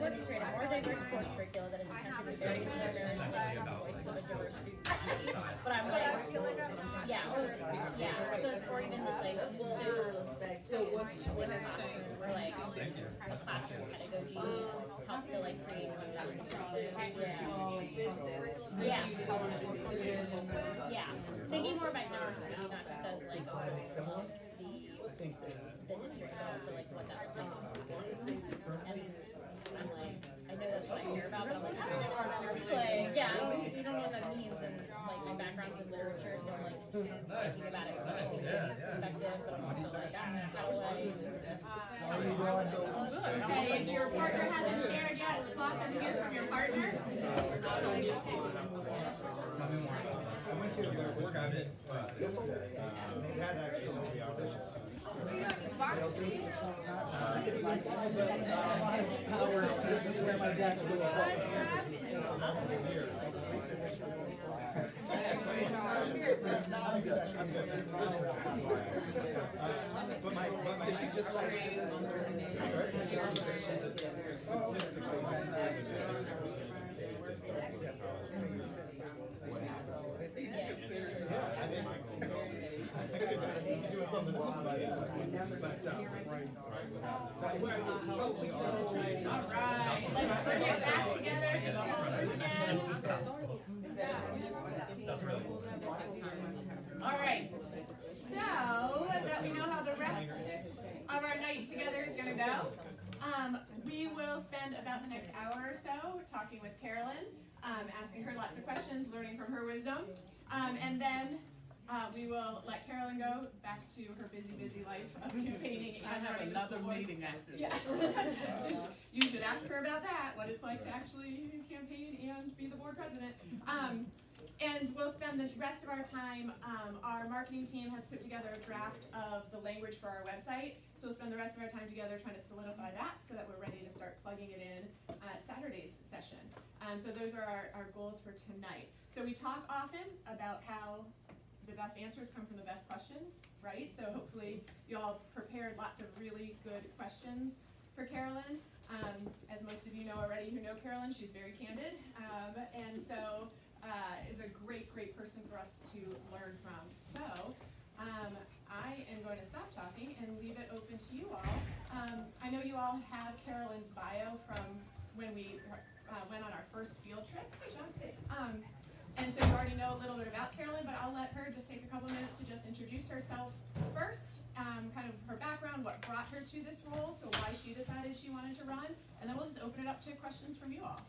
work to create a more diverse course curriculum that is intended to various learners and the voices of a diverse student. But I'm like, yeah, or so it's or even just like So what has changed? we're like a classroom pedagogy help to like create that responsive. Yeah. Yeah. Thinking more about diversity, not just as like the district, but also like what that's like. And I'm like, I know that's what I care about, but I'm like, I don't know what that is. Like, yeah, you don't know what that means, and like my background's in literature, so I'm like thinking about it from a community's perspective, but I'm also like, how do I? Okay, if your partner hasn't shared yet, swap them here from your partner. Tell me more. I went to describe it. They had actually Is she just like Alright, let's bring it back together to the whole group again. That's really cool. Alright, so that we know how the rest of our night together is going to go, we will spend about the next hour or so talking with Carolyn, asking her lots of questions, learning from her wisdom, and then we will let Carolyn go back to her busy life of campaigning and I have running the another school board. meeting after this. Yeah. You should ask her about that, what it's like to actually campaign and be the board president. And we'll spend the rest of our time, our marketing team has put together a draft of the language for our website. So we'll spend the rest of our time together trying to solidify that so that we're ready to start plugging it in at Saturday's session. So those are our goals for tonight. So we talk often about how the best answers come from the best questions, right? So hopefully you all prepared lots of really good questions for Carolyn. As most of you know already who know Carolyn, she's very candid. And so is a great person for us to learn from. So I am going to stop talking and leave it open to you all. I know you all have Carolyn's bio from when we went on our first field trip. Hi, Sean. And so you already know a little bit about Carolyn, but I'll let her just take a couple minutes to just introduce herself first, kind of her background, what brought her to this role, so why she decided she wanted to run, and then we'll just open it up to questions from you all.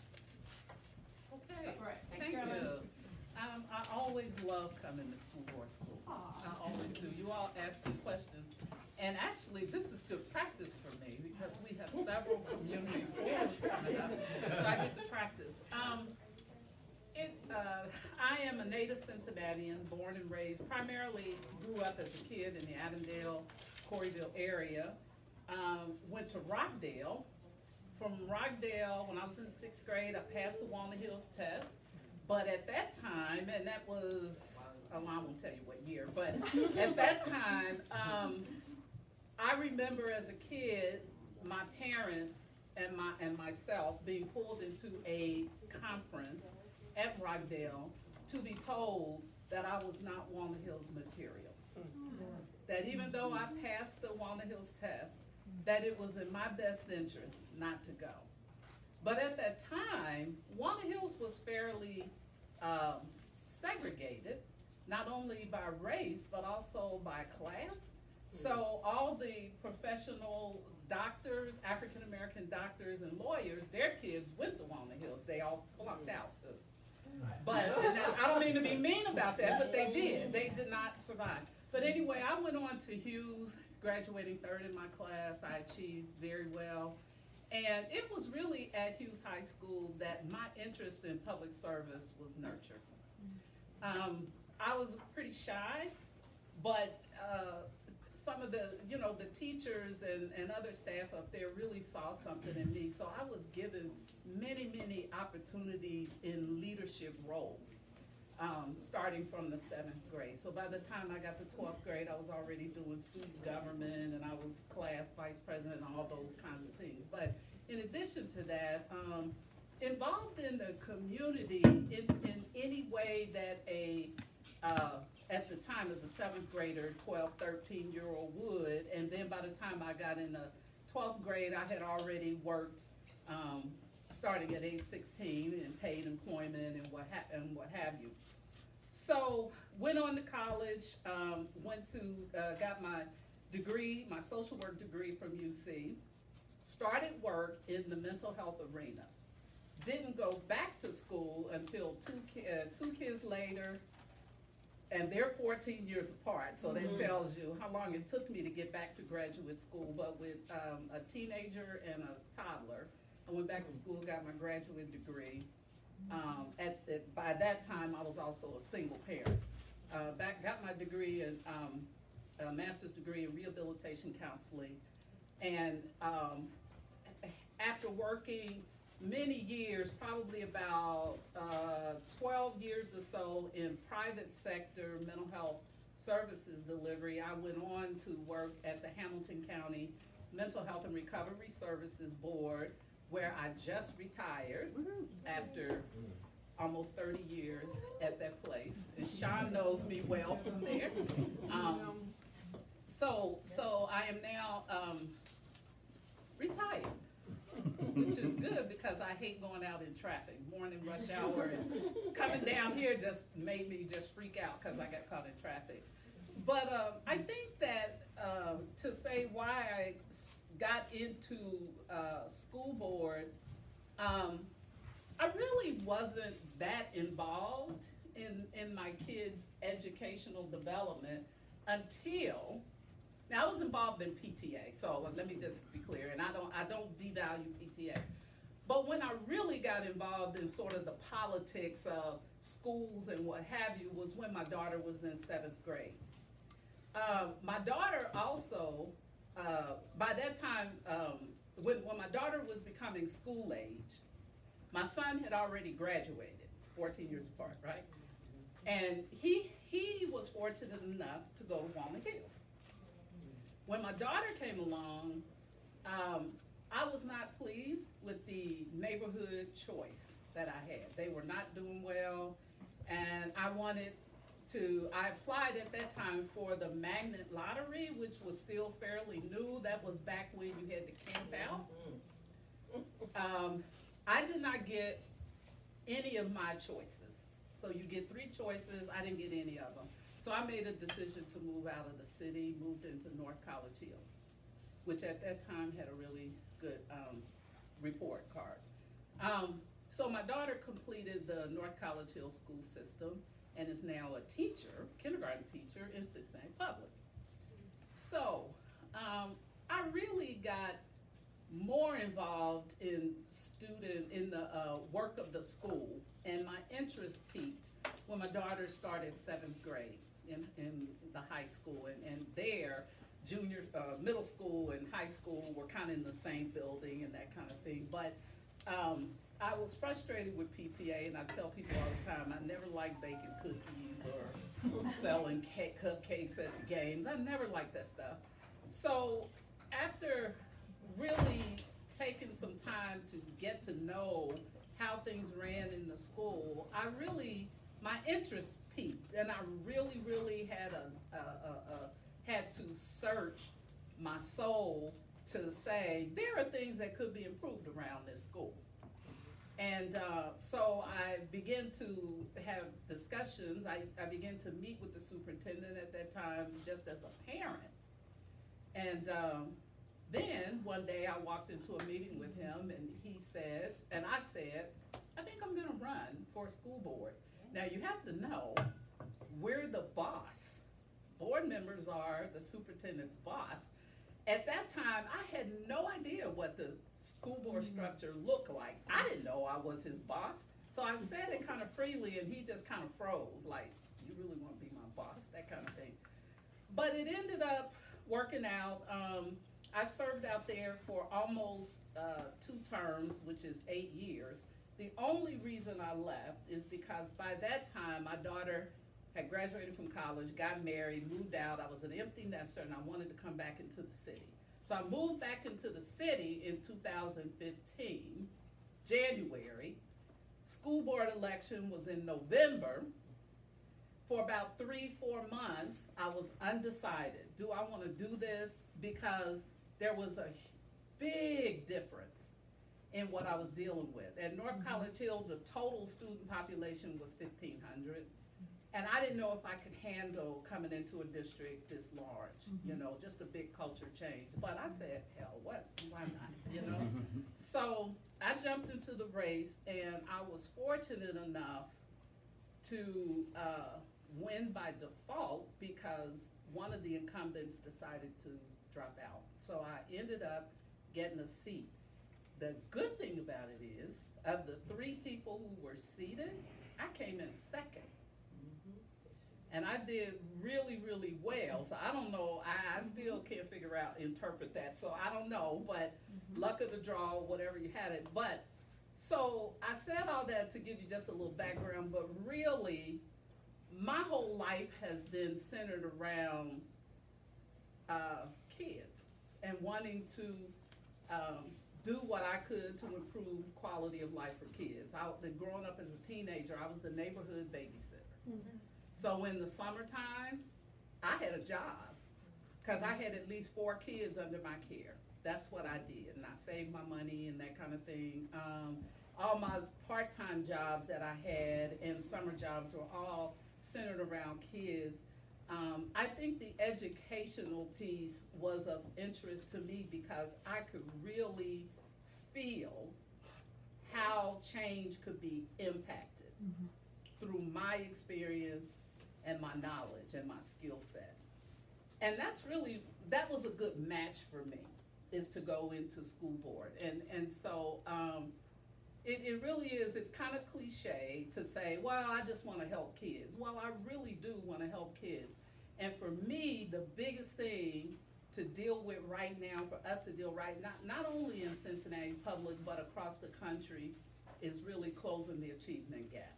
Okay, All right, thanks, thank Carolyn. you. I always love coming to school board school. Aw. I always do. You all ask me questions. And actually, this is good practice for me because we have several community forums coming up, so I get to practice. I am a native Cincinnatian, born and raised, primarily grew up as a kid in the Avondale, Corryville area. Went to Rockdale. From Rockdale, when I was in 6th grade, I passed the Walnut Hills test. But at that time, and that was, I won't tell you what year, but at that time, I remember as a kid, my parents and myself being pulled into a conference at Rockdale to be told that I was not Walnut Hills material. That even though I passed the Walnut Hills test, that it was in my best interest not to go. But at that time, Walnut Hills was fairly segregated, not only by race, but also by class. So all the professional doctors, African-American doctors and lawyers, their kids went to Walnut Hills. They all flunked out too. But I don't mean to be mean about that, but they did. They did not survive. But anyway, I went on to Hughes, graduating 3rd in my class. I achieved very well. And it was really at Hughes High School that my interest in public service was nurtured. I was pretty shy, but some of the teachers and other staff up there really saw something in me. So I was given many opportunities in leadership roles, starting from the 7th grade. So by the time I got to 12th grade, I was already doing student government, and I was class vice president and all those kinds of things. But in addition to that, involved in the community in any way that at the time as a 7th grader, 12, 13-year-old would, and then by the time I got in the 12th grade, I had already worked, starting at age 16 in paid employment and what have you. So went on to college, got my degree, my social work degree from UC, started work in the mental health arena. Didn't go back to school until two kids later, and they're 14 years apart, so that tells you how long it took me to get back to graduate school. But with a teenager and a toddler, I went back to school, got my graduate degree. By that time, I was also a single parent. Got my degree in a master's degree in rehabilitation counseling, and after working many years, probably about 12 years or so in private sector mental health services delivery, I went on to work at the Hamilton County Mental Health and Recovery Services Board, where I just retired after almost 30 years at that place. And Sean knows me well from there. So I am now retired, which is good because I hate going out in traffic, morning rush hour, and coming down here just made me just freak out because I got caught in traffic. But I think that to say why I got into school board, I really wasn't that involved in my kids' educational development until, now I was involved in PTA, so let me just be clear, and I don't devalue PTA. But when I really got involved in sort of the politics of schools and what have you was when my daughter was in 7th grade. My daughter also, by that time, when my daughter was becoming school age, my son had already graduated, 14 years apart, right? And he was fortunate enough to go to Walnut Hills. When my daughter came along, I was not pleased with the neighborhood choice that I had. They were not doing well, and I applied at that time for the magnet lottery, which was still fairly new. That was back when you had to camp out. I did not get any of my choices. So you get 3 choices, I didn't get any of them. So I made a decision to move out of the city, moved into North College Hill, which at that time had a really good report card. So my daughter completed the North College Hill school system and is now a teacher, kindergarten teacher in Cincinnati Public. So I really got more involved in the work of the school, and my interest peaked when my daughter started 7th grade in the high school, and there, middle school and high school were kind of in the same building and that kind of thing. But I was frustrated with PTA, and I tell people all the time, I never liked baking cookies or selling cupcakes at the games. I never liked that stuff. So after really taking some time to get to know how things ran in the school, my interest peaked, and I really had to search my soul to say, there are things that could be improved around this school. And so I began to have discussions. I began to meet with the superintendent at that time just as a parent. And then one day I walked into a meeting with him, and he said, and I said, I think I'm gonna run for school board. Now you have to know, we're the boss. Board members are the superintendent's boss. At that time, I had no idea what the school board structure looked like. I didn't know I was his boss. So I said it kind of freely, and he just kind of froze, like, you really want to be my boss, that kind of thing. But it ended up working out. I served out there for almost 2 terms, which is 8 years. The only reason I left is because by that time, my daughter had graduated from college, got married, moved out. I was an empty nester, and I wanted to come back into the city. So I moved back into the city in 2015, January. School board election was in November. For about 3-4 months, I was undecided. Do I want to do this? Because there was a big difference in what I was dealing with. At North College Hill, the total student population was 1,500. And I didn't know if I could handle coming into a district this large, you know, just a big culture change. But I said, hell, why not, you know? So I jumped into the race, and I was fortunate enough to win by default because one of the incumbents decided to drop out. So I ended up getting a seat. The good thing about it is, of the 3 people who were seated, I came in second. And I did really, really well. So I don't know, I still can't interpret that. So I don't know, but luck of the draw, whatever you had it. But, so I said all that to give you just a little background, but really, my whole life has been centered around kids and wanting to do what I could to improve quality of life for kids. Growing up as a teenager, I was the neighborhood babysitter. So in the summertime, I had a job because I had at least 4 kids under my care. That's what I did, and I saved my money and that kind of thing. All my part-time jobs that I had and summer jobs were all centered around kids. I think the educational piece was of interest to me because I could really feel how change could be impacted through my experience and my knowledge and my skill set. And that was a good match for me, is to go into school board. And so it really is, it's kind of cliche to say, well, I just want to help kids. Well, I really do want to help kids. And for me, the biggest thing to deal with right now, for us to deal not only in Cincinnati Public, but across the country, is really closing the achievement gap.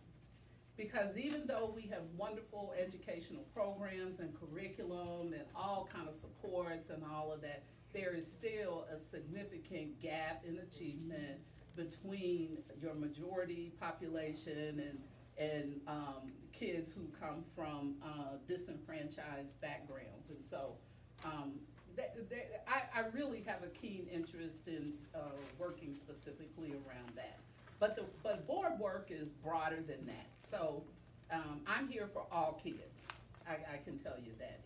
Because even though we have wonderful educational programs and curriculum and all kind of supports and all of that, there is still a significant gap in achievement between your majority population and kids who come from disenfranchised backgrounds. And so I really have a keen interest in working specifically around that. But board work is broader than that. So I'm here for all kids. I can tell you that.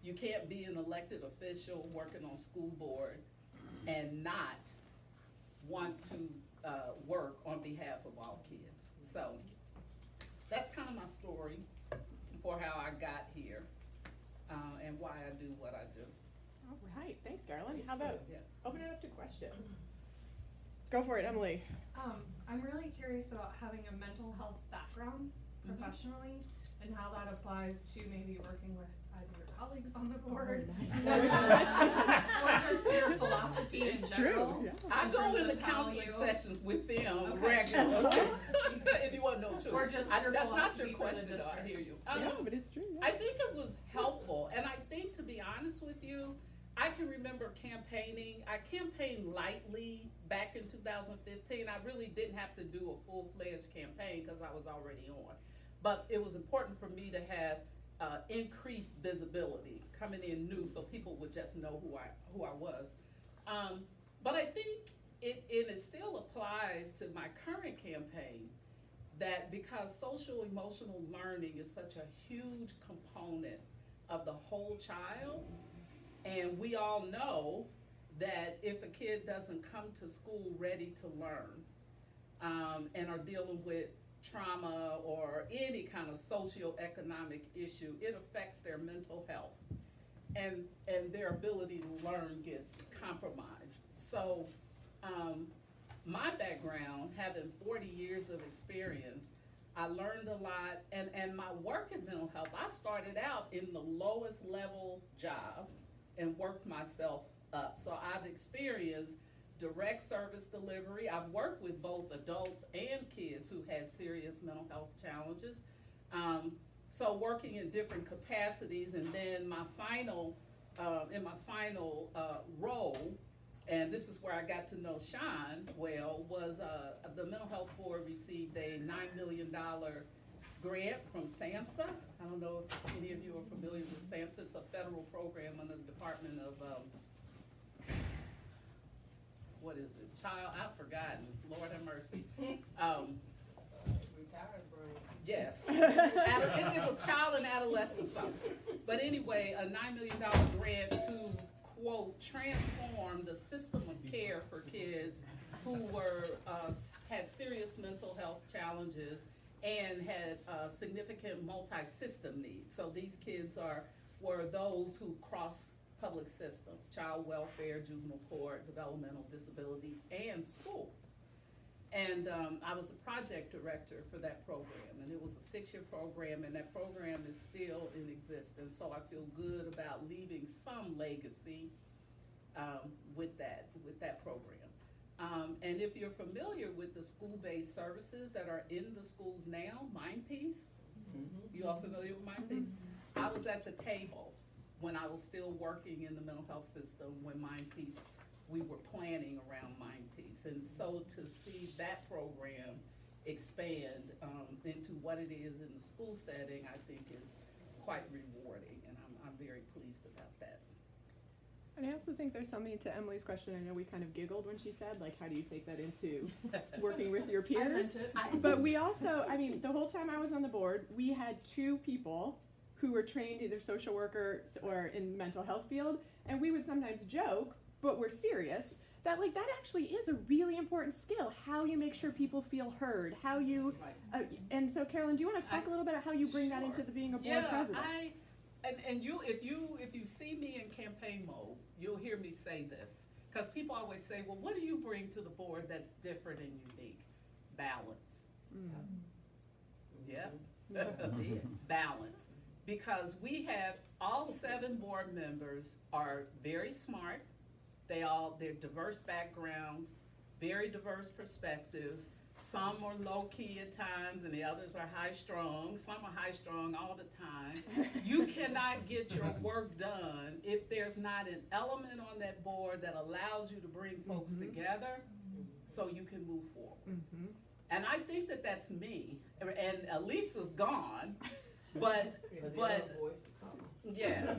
You can't be an elected official working on school board and not want to work on behalf of all kids. So that's kind of my story for how I got here and why I do what I do. All right, thanks, Carolyn. How about open it up to questions? Go for it, Emily. I'm really curious about having a mental health background professionally and how that applies to maybe working with either your colleagues on the board or just your philosophy in general. True, yeah. I go into counseling sessions with them regularly. If you want to know too. Or just that's not your philosophy for the question, though, I district. hear you. Yeah, but it's true. Yeah. I think it was helpful, and I think, to be honest with you, I can remember campaigning. I campaigned lightly back in 2015. I really didn't have to do a full-fledged campaign because I was already on. But it was important for me to have increased visibility, coming in new, so people would just know who I was. But I think it still applies to my current campaign, that because social emotional learning is such a huge component of the whole child, and we all know that if a kid doesn't come to school ready to learn and are dealing with trauma or any kind of socioeconomic issue, it affects their mental health, and their ability to learn gets compromised. So my background, having 40 years of experience, I learned a lot, and my work in mental health, I started out in the lowest level job and worked myself up. So I've experienced direct service delivery. I've worked with both adults and kids who had serious mental health challenges. So working in different capacities, and then my final in my final role, and this is where I got to know Sean well, was the Mental Health Board received a $9 million grant from SAMHSA. I don't know if any of you are familiar with SAMHSA. It's a federal program under the Department of, what is it? I've forgotten. Lord have mercy. Retired brain. Yes. It was child and adolescent something. But anyway, a $9 million grant to, quote, transform the system of care for kids who had serious mental health challenges and had significant multi-system needs. So these kids were those who crossed public systems, child welfare, juvenile court, developmental disabilities, and schools. And I was the project director for that program, and it was a 6-year program, and that program is still in existence. So I feel good about leaving some legacy with that program. And if you're familiar with the school-based services that are in the schools now, MindPeace, you all familiar with MindPeace? I was at the table when I was still working in the mental health system when MindPeace, we were planning around MindPeace. And so to see that program expand into what it is in the school setting, I think is quite rewarding, and I'm very pleased about that. And I also think there's something to Emily's question. I know we kind of giggled when she said, like, how do you take that into working with your peers? But we also, I mean, the whole time I was on the board, we had 2 people who were trained either social workers or in mental health field, and we would sometimes joke, but we're serious, that like that actually is a really important skill, how you make sure people feel heard, how you, and so Carolyn, do you want to talk a little bit about how you bring that into being a board president? And if you see me in campaign mode, you'll hear me say this, because people always say, well, what do you bring to the board that's different and unique? Balance. Yeah. Balance. Because we have all 7 board members are very smart. They're diverse backgrounds, very diverse perspectives. Some are low key at times and the others are high strung. Some are high strung all the time. You cannot get your work done if there's not an element on that board that allows you to bring folks together so you can move forward. And I think that that's me. And Elisa's gone. But yeah.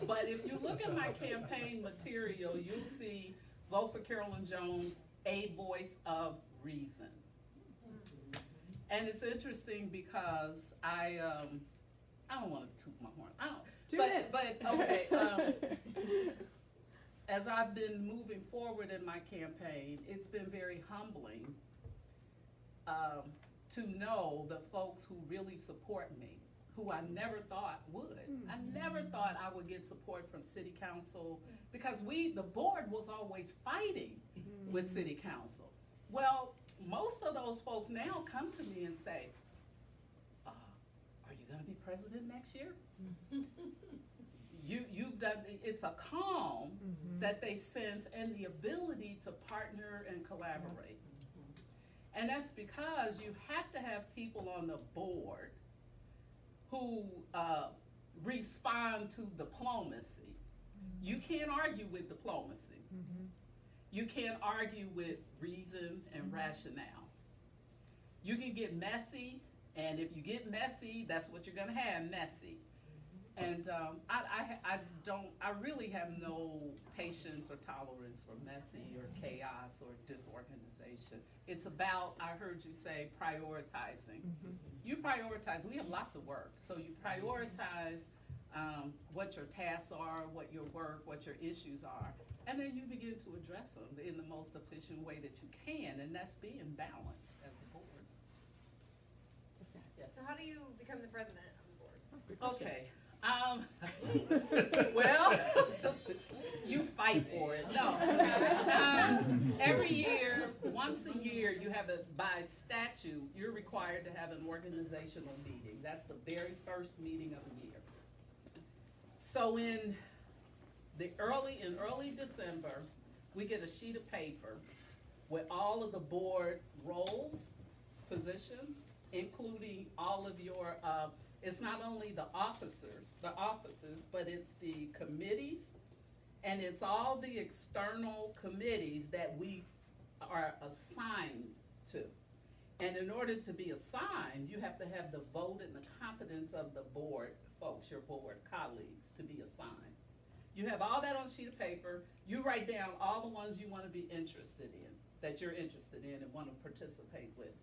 But if you look at my campaign material, you'll see Vote for Carolyn Jones, a voice of reason. And it's interesting because I don't want to toot my horn. But okay. As I've been moving forward in my campaign, it's been very humbling to know the folks who really support me, who I never thought would. I never thought I would get support from city council because the board was always fighting with city council. Well, most of those folks now come to me and say, are you gonna be president next year? You've done, it's a calm that they sense and the ability to partner and collaborate. And that's because you have to have people on the board who respond to diplomacy. You can't argue with diplomacy. You can't argue with reason and rationale. You can get messy, and if you get messy, that's what you're gonna have, messy. And I really have no patience or tolerance for messy or chaos or disorganization. It's about, I heard you say, prioritizing. You prioritize, we have lots of work, so you prioritize what your tasks are, what your work, what your issues are, and then you begin to address them in the most efficient way that you can, and that's being balanced as a board. So how do you become the president of the board? Okay. Well, you fight for it. No. Every year, once a year, you have by statute, you're required to have an organizational meeting. That's the very first meeting of the year. So in early December, we get a sheet of paper with all of the board roles, positions, including all of your It's not only the offices, but it's the committees, and it's all the external committees that we are assigned to. And in order to be assigned, you have to have the vote and the competence of the board folks, your board colleagues, to be assigned. You have all that on a sheet of paper. You write down all the ones you want to be interested in, that you're interested in and want to participate with.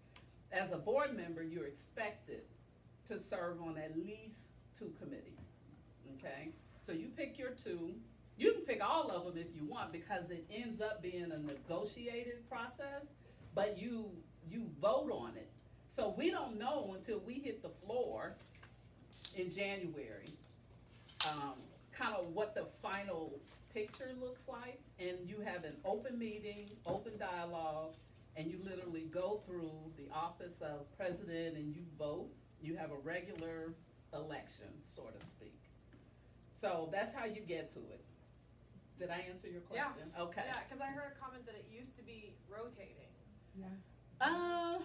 As a board member, you're expected to serve on at least 2 committees, okay? So you pick your 2. You can pick all of them if you want, because it ends up being a negotiated process, but you vote on it. So we don't know until we hit the floor in January, kind of what the final picture looks like. And you have an open meeting, open dialogue, and you literally go through the office of president and you vote. You have a regular election, so to speak. So that's how you get to it. Did I answer your question? Yeah. Okay. Yeah, because I heard a comment that it used to be rotating. Yeah.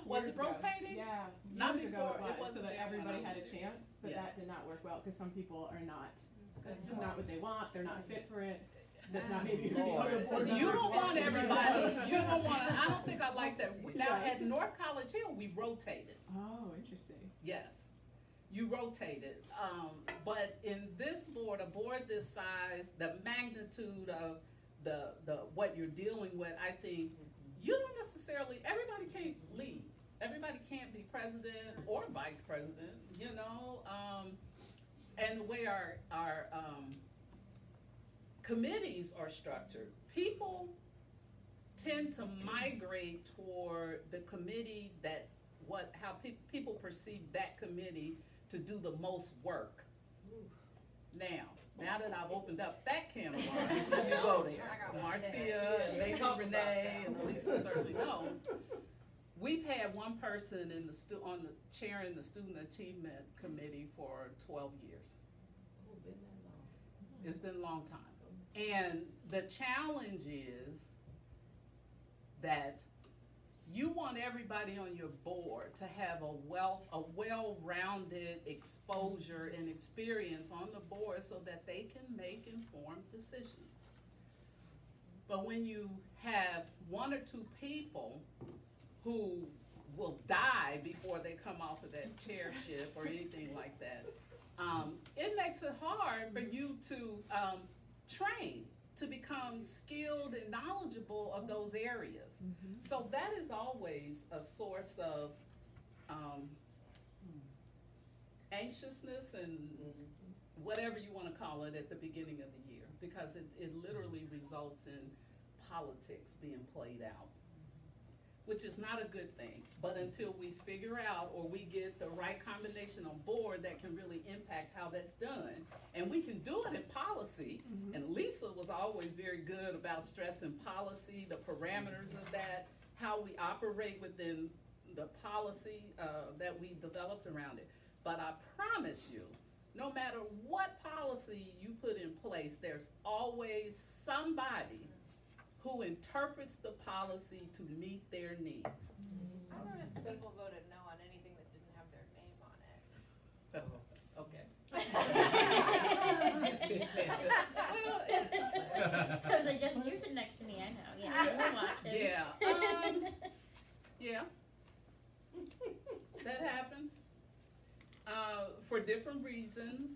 Was Years it ago. rotating? Yeah, Not years ago before. It it was, so wasn't that there when everybody I had a was there. chance, but Yeah. that did not work well, because some people are not, That's it's not what they want, they're not fit for it, that's not Ah, maybe who the Lord. other board You members don't fit want for. everybody, you don't want, I don't think I like that. Now, Right. at North College Hill, we rotated, Oh, interesting. yes. You rotated, but in this board, a board this size, the magnitude of the what you're dealing with, I think, you don't necessarily, everybody can't lead. Everybody can't be president or vice president, you know? And the way our committees are structured, people tend to migrate toward the committee that, how people perceive that committee to do the most work. Now that I've opened up that can of worms, let me go there. Marcia and Lady Renee and Lisa certainly knows. We've had one person on the chairing the Student Achievement Committee for 12 years. It's been a long time. And the challenge is that you want everybody on your board to have a well-rounded exposure and experience on the board so that they can make informed decisions. But when you have 1 or 2 people who will die before they come off of that chairship or anything like that, it makes it hard for you to train, to become skilled and knowledgeable of those areas. So that is always a source of anxiousness and whatever you want to call it at the beginning of the year, because it literally results in politics being played out, which is not a good thing. But until we figure out, or we get the right combination on board that can really impact how that's done, and we can do it in policy, and Lisa was always very good about stressing policy, the parameters of that, how we operate within the policy that we developed around it. But I promise you, no matter what policy you put in place, there's always somebody who interprets the policy to meet their needs. I noticed people voted no on anything that didn't have their name on it. Okay. I was like, Justin, you're sitting next to me, I know, yeah, we're watching. Yeah, that happens. For different reasons.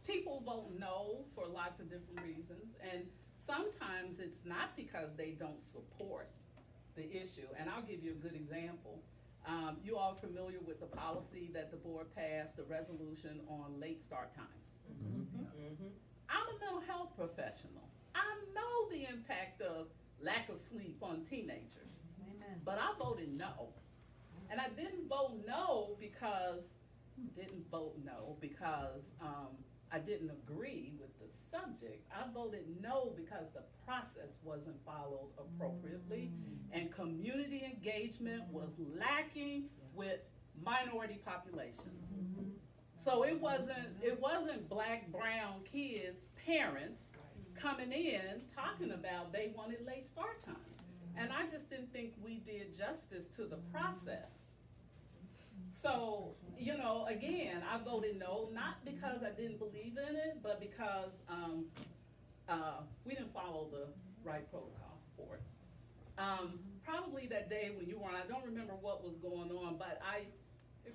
People vote no for lots of different reasons, and sometimes it's not because they don't support the issue. And I'll give you a good example. You all are familiar with the policy that the board passed, the resolution on late start times. I'm a mental health professional. I know the impact of lack of sleep on teenagers. Amen. But I voted no. And I didn't vote no because I didn't agree with the subject. I voted no because the process wasn't followed appropriately, and community engagement was lacking with minority populations. So it wasn't black, brown kids, parents coming in talking about they wanted late start time. And I just didn't think we did justice to the process. So, you know, again, I voted no, not because I didn't believe in it, but because we didn't follow the right protocol for it. Probably that day when you were on, I don't remember what was going on, but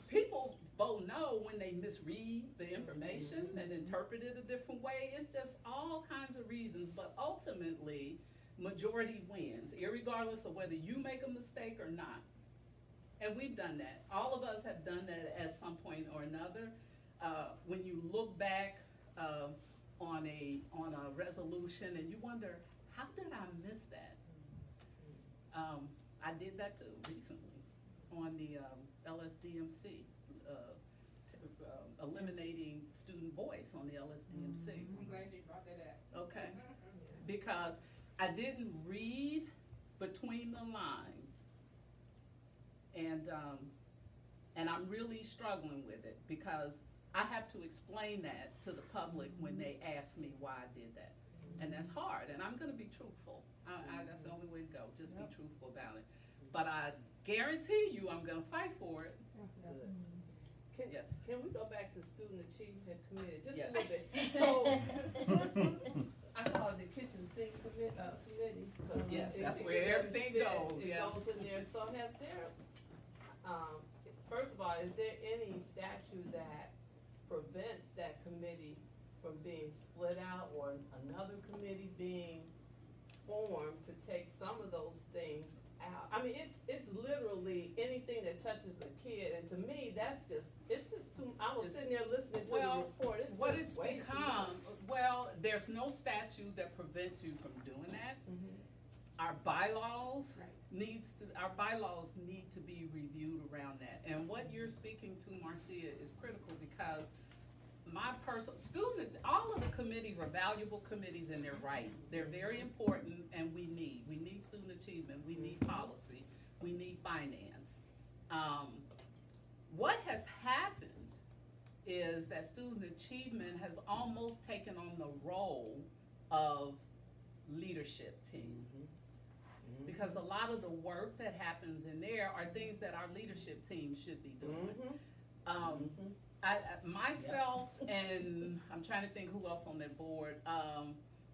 people vote no when they misread the information and interpret it a different way. It's just all kinds of reasons, but ultimately, majority wins, irregardless of whether you make a mistake or not. And we've done that. All of us have done that at some point or another. When you look back on a resolution and you wonder, how did I miss that? I did that too recently on the LSDMC, eliminating student voice on the LSDMC. I'm glad you brought that up. Okay, because I didn't read between the lines, and I'm really struggling with it because I have to explain that to the public when they ask me why I did that, and that's hard. And I'm going to be truthful. That's the only way to go. Just be truthful about it. But I guarantee you, I'm going to fight for it. Yes. Can we go back to student achievement committee just Yeah. a little bit? So I call it the kitchen sink committee. Yes, that's it where doesn't everything fit. goes, It yeah. goes in there. So has there, first of all, is there any statute that prevents that committee from being split out or another committee being formed to take some of those things out? I mean, it's literally anything that touches a kid, and to me, it's just too, I was sitting there listening to the report, it's what just it's way too become, much. well, there's no statute that prevents you from doing that. Our bylaws need to be reviewed around that. And what you're speaking to, Marcia, is critical because my personal all of the committees are valuable committees and they're right. They're very important and we need student achievement, we need policy, we need finance. What has happened is that student achievement has almost taken on the role of leadership team. Because a lot of the work that happens in there are things that our leadership team should be doing. Myself and I'm trying to think who else on that board.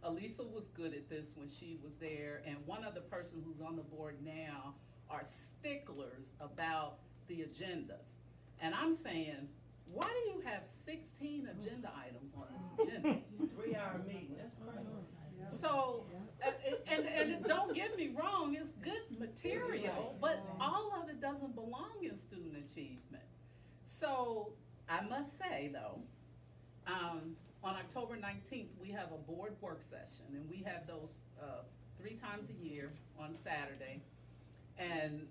Elisa was good at this when she was there, and one other person who's on the board now are sticklers about the agendas. And I'm saying, why do you have 16 agenda items on this agenda? 3-hour meeting, that's crazy. So, and don't get me wrong, it's good material, but all of it doesn't belong in student achievement. So, I must say though, on October 19th, we have a board work session, and we have those 3 times a year on Saturday. And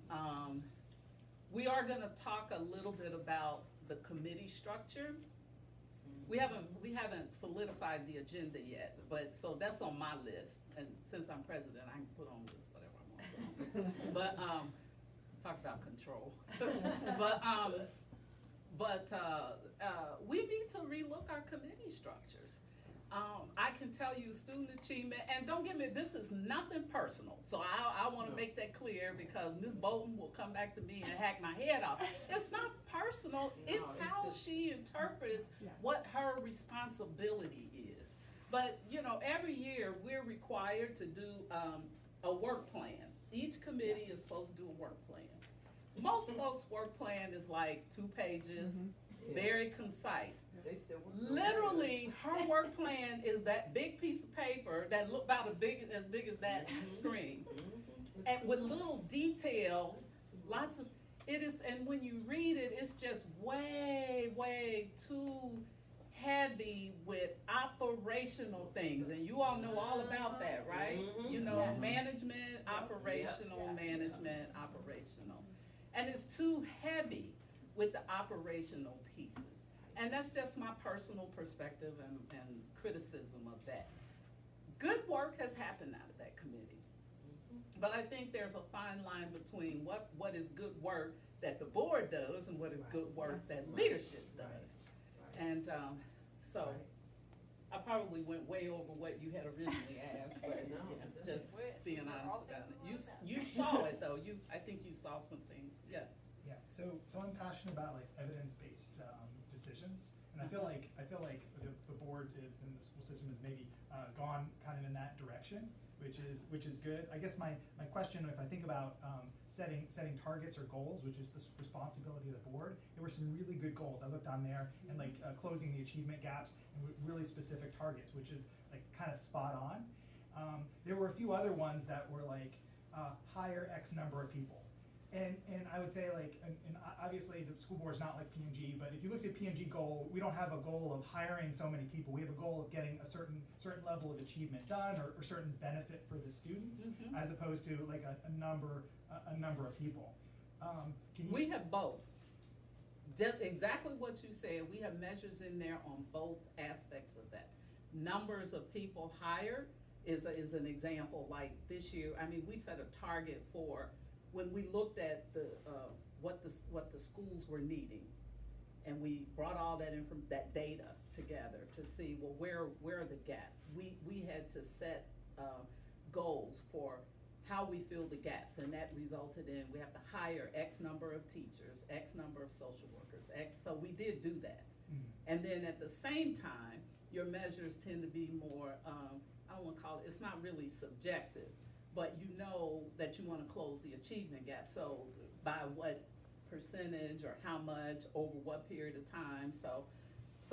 we are gonna talk a little bit about the committee structure. We haven't solidified the agenda yet, but so that's on my list. And since I'm president, I can put on just whatever I want to put on. But talk about control. but we need to relook our committee structures. I can tell you student achievement, and don't get me, this is nothing personal. So I want to make that clear because Ms. Bolton will come back to me and hack my head off. It's not personal, it's how she interprets what her responsibility is. But you know, every year we're required to do a work plan. Each committee is supposed to do a work plan. Most folks' work plan is like 2 pages, very concise. Literally, her work plan is that big piece of paper that look about as big as that screen, and with little detail, lots of it is. And when you read it, it's just way too heavy with operational things, and you all know all about that, right? You know, management, operational, and it's too heavy with the operational pieces. And that's just my personal perspective and criticism of that. Good work has happened out of that committee. But I think there's a fine line between what is good work that the board does and what is good work that leadership does. And so I probably went way over what you had originally asked, but just being honest about it. You saw it though. I think you saw some things. Yes. Yeah, So I'm passionate about like evidence-based decisions, and I feel like the board and the school system has maybe gone kind of in that direction, which is good. I guess my question, if I think about setting targets or goals, which is the responsibility of the board, there were some really good goals. I looked on there and like closing the achievement gaps and with really specific targets, which is like kind of spot on. There were a few other ones that were like hire X number of people. And I would say like, and obviously the school board's not like P&G, but if you look at P&G goal, we don't have a goal of hiring so many people. We have a goal of getting a certain level of achievement done or certain benefit for the students, as opposed to like a number of people. We have both. Exactly what you said. We have measures in there on both aspects of that. Numbers of people hired is an example. Like this year, I mean, we set a target for when we looked at what the schools were needing, and we brought all that data together to see, well, where are the gaps? We had to set goals for how we fill the gaps, and that resulted in we have to hire X number of teachers, X number of social workers, so we did do that. And then at the same time, your measures tend to be more, I don't want to call it, it's not really subjective, but you know that you want to close the achievement gap. So by what percentage or how much over what period of time. So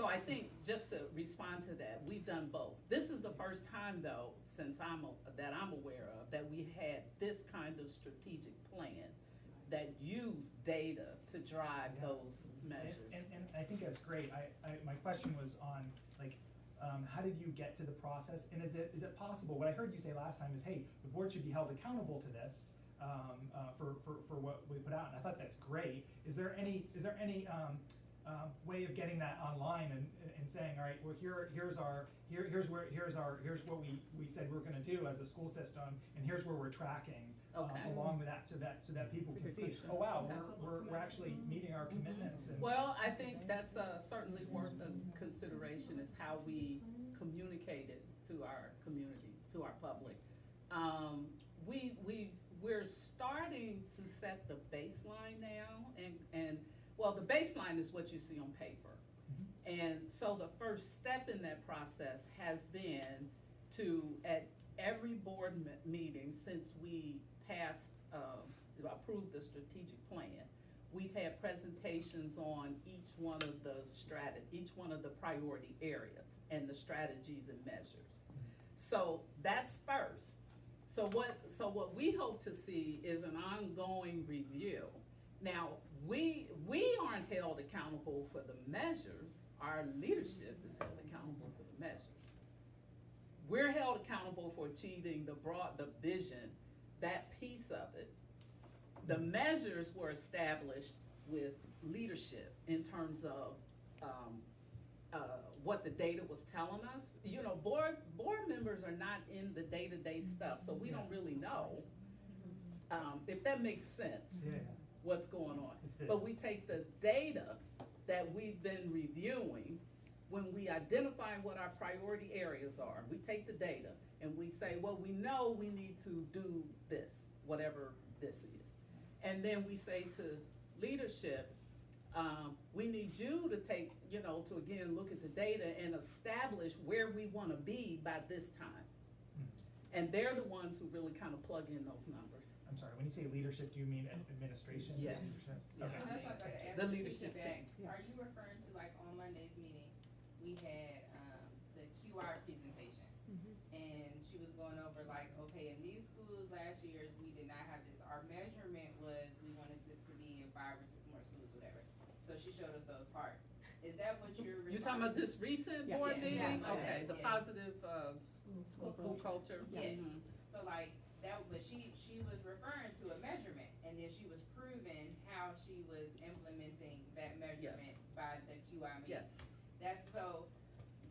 I think just to respond to that, we've done both. This is the first time though, since I'm aware of, that we had this kind of strategic plan that used data to drive those measures. And I think that's great. My question was on like, how did you get to the process, and is it possible? What I heard you say last time is, hey, the board should be held accountable to this for what we put out, and I thought that's great. Is there any way of getting that online and saying, all right, well here's what we said we're going to do as a school system, and here's where we're tracking along with that, so that people can see, oh wow, we're actually meeting our commitments. And well, I think that's certainly worth a consideration, is how we communicate it to our community, to our public. We're starting to set the baseline now, and well, the baseline is what you see on paper. And so the first step in that process has been to, at every board meeting since we passed, approved the strategic plan, we've had presentations on each one of the priority areas and the strategies and measures. So that's first. So what we hope to see is an ongoing review. Now, we aren't held accountable for the measures. Our leadership is held accountable for the measures. We're held accountable for achieving the vision, that piece of it. The measures were established with leadership in terms of what the data was telling us. You know, board members are not in the day-to-day stuff, so we don't really know, if that makes sense, what's going on. But we take the data that we've been reviewing, when we identify what our priority areas are, we take the data and we say, well, we know we need to do this, whatever this is. And then we say to leadership, we need you to take, to again look at the data and establish where we want to be by this time. And they're the ones who really kind of plug in those numbers. I'm sorry, when you say leadership, do you mean administration? Yes. Leadership? Yeah. Okay. So that's what I was about to ask. The leadership Feedback. team. Are you referring to, like, on Monday's meeting, we had the QR presentation, and she was going over like, okay, in these schools last year we did not have this. Our measurement was we wanted it to be in 5 or 6 more schools, whatever. So she showed us those parts. Is that what you're? You talking about this recent board meeting? Yeah. Okay, the positive school culture. Yes. Mhm. So like that, but she was referring to a measurement, and then she was proving how she was implementing that measurement by the QI meeting. Yes. That's so.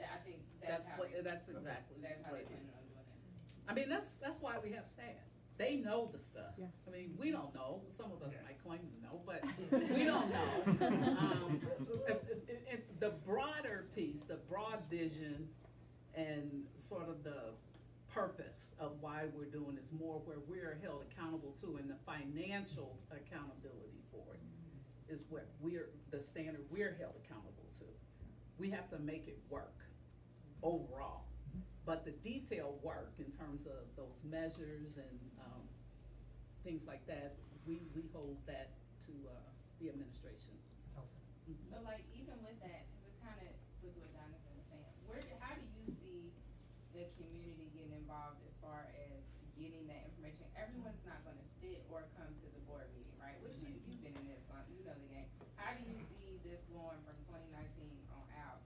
I think that's how. That's exactly. That's how what they it plan is. on doing it. I mean, that's why we have staff. They know the stuff. Yeah. I mean, we don't know. Some of us Yeah. might claim to know, but we don't know. The broader piece, the broad vision, and sort of the purpose of why we're doing is more where we're held accountable to, and the financial accountability for it is what the standard we're held accountable to. We have to make it work overall. But the detailed work in terms of those measures and things like that, we hold that to the administration. It's helpful. So like even with that, it's kind of with what Jonathan was saying. How do you see the community getting involved as far as getting that information? Everyone's not going to fit or come to the board meeting, right? Which you've been in this, you know the game. How do you see this going from 2019 on out?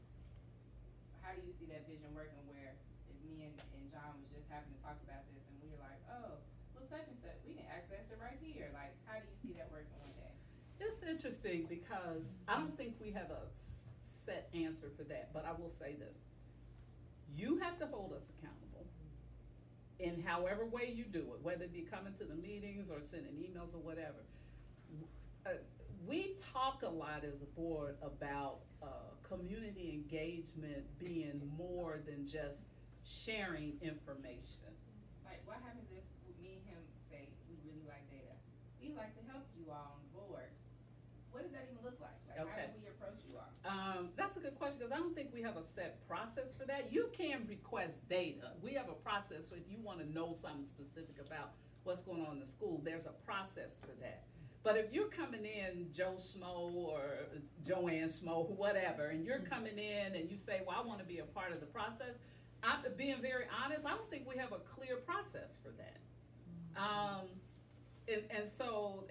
How do you see that vision working where if me and John was just having to talk about this and we were like, oh, well such and such, we can access it right here. Like, how do you see that working one day? It's interesting because I don't think we have a set answer for that, but I will say this. You have to hold us accountable in however way you do it, whether it be coming to the meetings or sending emails or whatever. We talk a lot as a board about community engagement being more than just sharing information. Like, what happens if me and him say, we really like data? We like to help you all on the board. What does that even look like? Like, Okay. how do we approach you all? That's a good question because I don't think we have a set process for that. You can request data. We have a process, so if you want to know something specific about what's going on in the school, there's a process for that. But if you're coming in, Joe Schmo or Joanne Schmo, whatever, and you're coming in and you say, well, I want to be a part of the process, being very honest, I don't think we have a clear process for that. And so,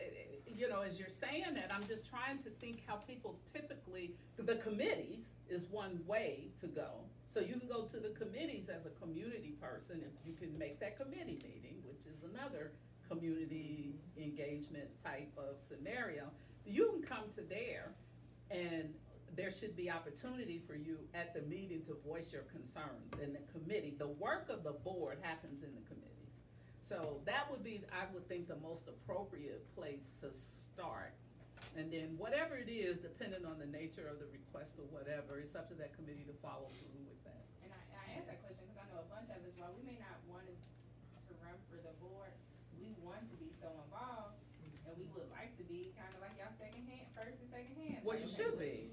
you know, as you're saying that, I'm just trying to think how people typically, the committees is one way to go. So you can go to the committees as a community person, if you can make that committee meeting, which is another community engagement type of scenario. You can come to there, and there should be opportunity for you at the meeting to voice your concerns in the committee. The work of the board happens in the committees. So that would be, I would think, the most appropriate place to start. And then whatever it is, depending on the nature of the request or whatever, it's up to that committee to follow through with that. And I asked that question because I know a bunch of us, while we may not want to run for the board, we want to be so involved, and we would like to be kind of like y'all first and second hand. Well, you should be.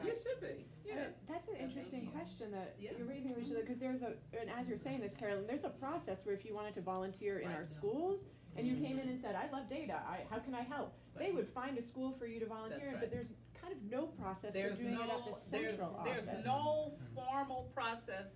You should be. Yeah. That's an interesting question that Yeah. you're raising, Alicia, because and as you're saying this, Carolyn, there's a process where if you wanted to volunteer in our schools, and you came in and said, I love data, how can I help? They would find a school for you to volunteer in, That's but right. there's kind of no process There's for doing it at the central office. There's no formal process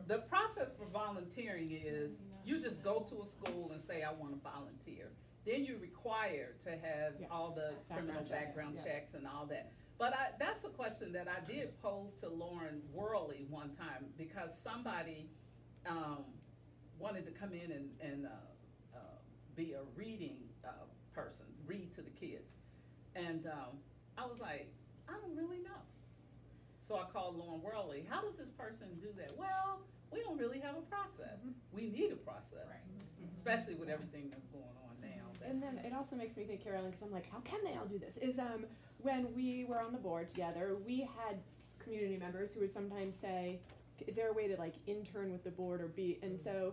the process for volunteering is you just go to a school and say, I want to volunteer. Then you're required to have all the criminal background checks and all that. But that's the question that I did pose to Lauren Worley one time because somebody wanted to come in and be a reading person, read to the kids. And I was like, I don't really know. So I called Lauren Worley. How does this person do that? Well, we don't really have a process. We need a process, especially with everything that's going on now. And then it also makes me think, Carolyn, because I'm like, how can they all do this? Is when we were on the board together, we had community members who would sometimes say, is there a way to like intern with the board or be, and so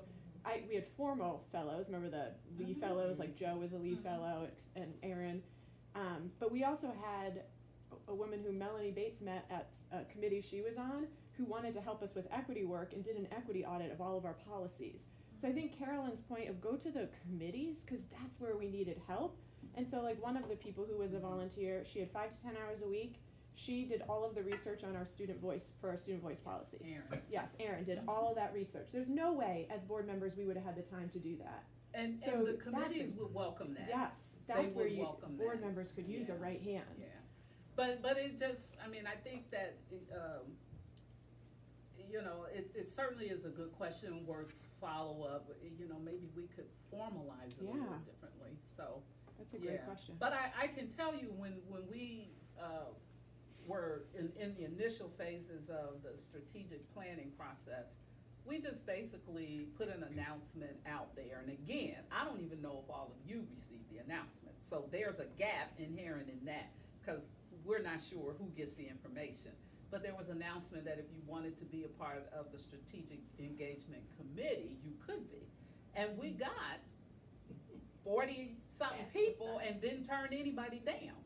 we had formal fellows, remember the Lee fellows, like Joe was a Lee fellow and Aaron, but we also had a woman who Melanie Bates met at a committee she was on who wanted to help us with equity work and did an equity audit of all of our policies. So I think Carolyn's point of go to the committees, because that's where we needed help. And so like one of the people who was a volunteer, she had 5 to 10 hours a week. She did all of the research on our student voice, for our student voice policy. Aaron. Yes, Erin did all of that research. There's no way as board members we would have had the time to do that. And So the committees would welcome that. Yes, They that's would where you welcome board that. members could use a right hand. Yeah. But it just, I mean, I think that, you know, it certainly is a good question worth follow-up. You know, maybe we could formalize it a little differently, so. That's a great question. But I can tell you when we were in the initial phases of the strategic planning process, we just basically put an announcement out there. And again, I don't even know if all of you received the announcement. So there's a gap inherent in that because we're not sure who gets the information. But there was an announcement that if you wanted to be a part of the Strategic Engagement Committee, you could be. And we got 40-something people and didn't turn anybody down.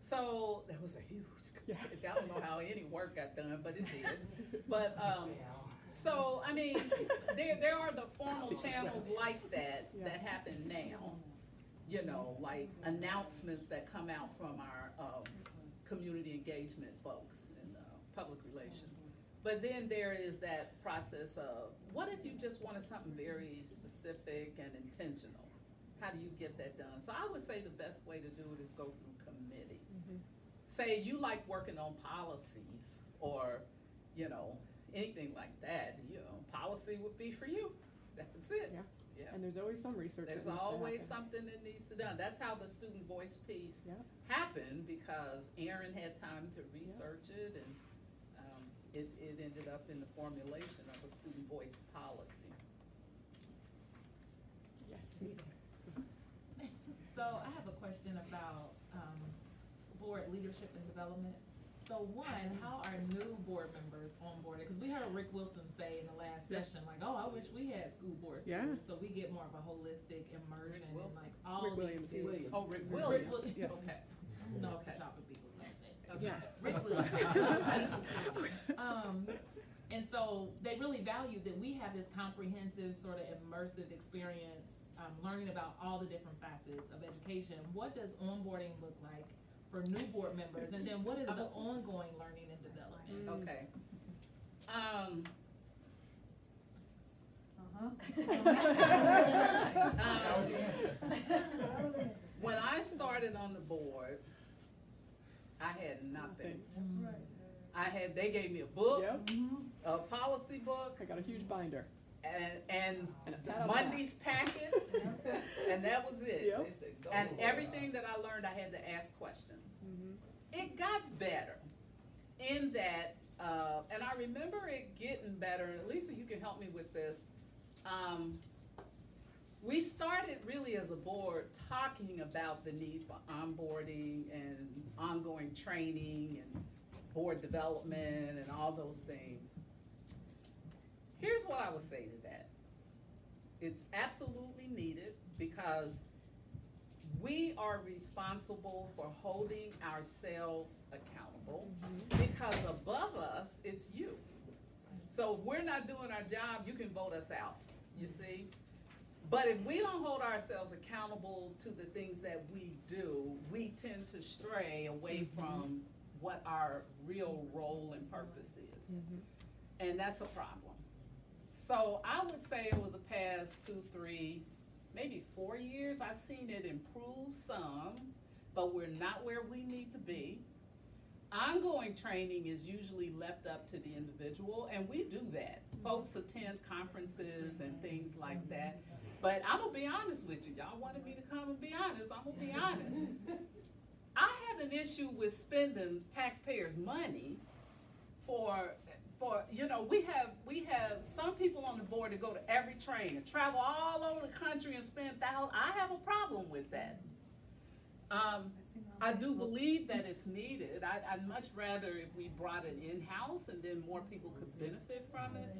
So that was a huge, I don't know how any work got done, but it did. But, so, I mean, there are the formal channels like that that happen now, you know, like announcements that come out from our community engagement folks and public relations. But then there is that process of, what if you just wanted something very specific and intentional? How do you get that done? So I would say the best way to do it is go through committee. Say you like working on policies or, you know, anything like that, you know, policy would be for you. That's it. Yeah. And there's always some research. There's always something that needs to be done. That's how the student voice piece happened, because Aaron had time to research it, and it ended up in the formulation of a student voice policy. So I have a question about board leadership and development. So one, how are new board members onboarded? Because we heard Rick Wilson say in the last session, like, oh, I wish we had school board members, so we get more of a holistic immersion and like all Rick Williams. Oh, Rick Williams. Okay. No, chopping people's last names. Okay. Rick Williams. And so they really value that we have this comprehensive sort of immersive experience, learning about all the different facets of education. What does onboarding look like for new board members? And then what is the ongoing learning and development? Okay. When I started on the board, I had nothing. They gave me a book, a policy book. I got a huge binder. And Monday's packet, and that was it. And everything that I learned, I had to ask questions. It got better in that, and I remember it getting better, and Lisa, you can help me with this. We started really as a board talking about the need for onboarding and ongoing training and board development and all those things. Here's what I would say to that. It's absolutely needed, because we are responsible for holding ourselves accountable, because above us, it's you. So if we're not doing our job, you can vote us out, you see? But if we don't hold ourselves accountable to the things that we do, we tend to stray away from what our real role and purpose is. And that's a problem. So I would say over the past 2, 3, maybe 4 years, I've seen it improve some, but we're not where we need to be. Ongoing training is usually left up to the individual, and we do that. Folks attend conferences and things like that. But I'm gonna be honest with you. Y'all wanted me to come and be honest. I'm gonna be honest. I have an issue with spending taxpayers' money for you know, we have some people on the board that go to every training, travel all over the country and spend thousands. I have a problem with that. I do believe that it's needed. I'd much rather if we brought it in-house and then more people could benefit from it.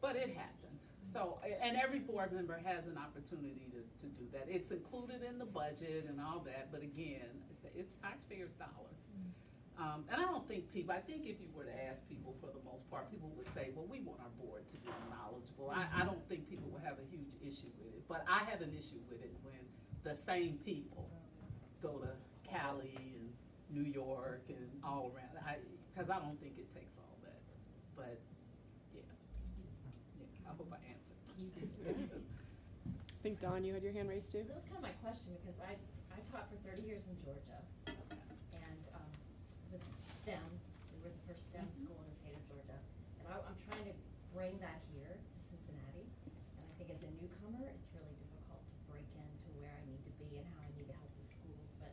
But it happens. So, and every board member has an opportunity to do that. It's included in the budget and all that, but again, it's taxpayers' dollars. And I don't think people, I think if you were to ask people, for the most part, people would say, well, we want our board to be knowledgeable. I don't think people would have a huge issue with it, but I have an issue with it when the same people go to Cali and New York and all around, because I don't think it takes all that. But yeah, I hope I answered. You did. I think, Dawn, you had your hand raised too? That was kind of my question, because I taught for 30 years in Georgia, and with STEM, we were the first STEM school in the state of Georgia, and I'm trying to bring that here to Cincinnati, and I think as a newcomer, it's really difficult to break into where I need to be and how I need to help the schools, but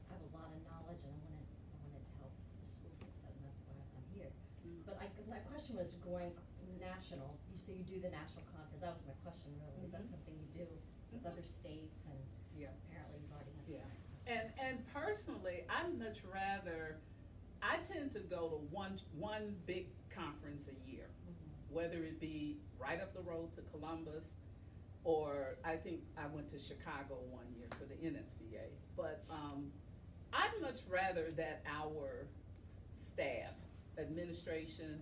I have a lot of knowledge, and I wanted to help the school system, that's why I'm here. But my question was going national. You say you do the national conference. That was my question, really. Is that something you do with other states? And apparently you've already had that. And personally, I'd much rather, I tend to go to one big conference a year, whether it be right up the road to Columbus, or I think I went to Chicago one year for the NSBA. But I'd much rather that our staff, administration,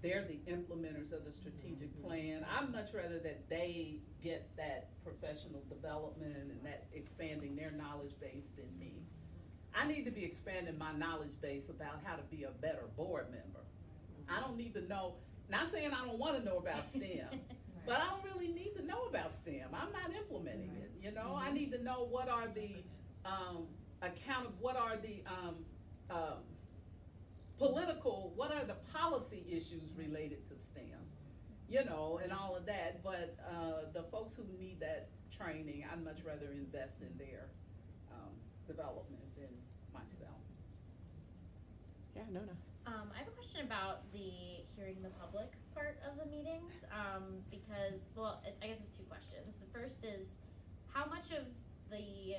they're the implementers of the strategic plan. I'd much rather that they get that professional development and that expanding their knowledge base than me. I need to be expanding my knowledge base about how to be a better board member. I don't need to know, not saying I don't want to know about STEM, but I don't really need to know about STEM. I'm not implementing it, you know? I need to know what are the what are the policy issues related to STEM, you know, and all of that. But the folks who need that training, I'd much rather invest in their development than myself. Yeah, Nona. I have a question about the hearing the public part of the meetings, because, well, I guess it's two questions. The first is, how much of the